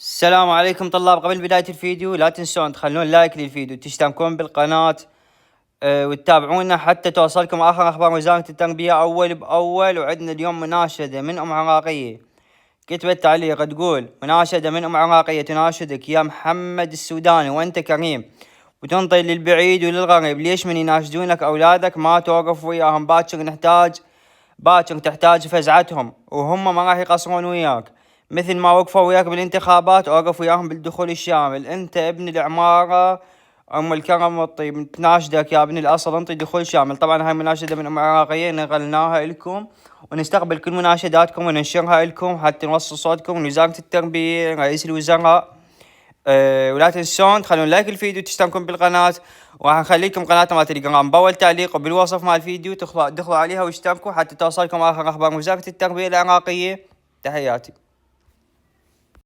السلام عليكم طلاب. قبل بداية الفيديو لا تنسون تخلون لايك للفيديو، تشتركون بالقناة وتتابعونا حتى توصلكم آخر أخبار وزارة التربية أول بأول. وعندنا اليوم مناشدة من أم عراقية كتبت تعليق تقول: مناشدة من أم عراقية تناشدك يا محمد السوداني وأنت كريم وتنطي للبعيد وللغريب. ليش من يناشدونك أولادك ما توقف وياهم؟ باكر تحتاج فزعتهم وهم ما راح يقصرون وياك، مثل ما وقفوا وياك بالانتخابات وقف وياهم بالدخول الشامل. انت ابن العمارة ام الكرم والطيب، تناشدك يا ابن الاصل انطي دخول شامل. طبعا هاي مناشدة من ام عراقية نقلناها لكم، ونستقبل كل مناشداتكم وننشرها لكم حتى نوصل صوتكم لوزارة التربية رئيس الوزراء. ولا تنسون تخلون لايك الفيديو وتشتركون بالقناة، وراح نخليكم قناتنا مال تليجرام باول تعليق وبالوصف مال الفيديو، دخلوا عليها واشتركوا حتى توصلكم آخر أخبار وزارة التربية العراقية. تحياتي.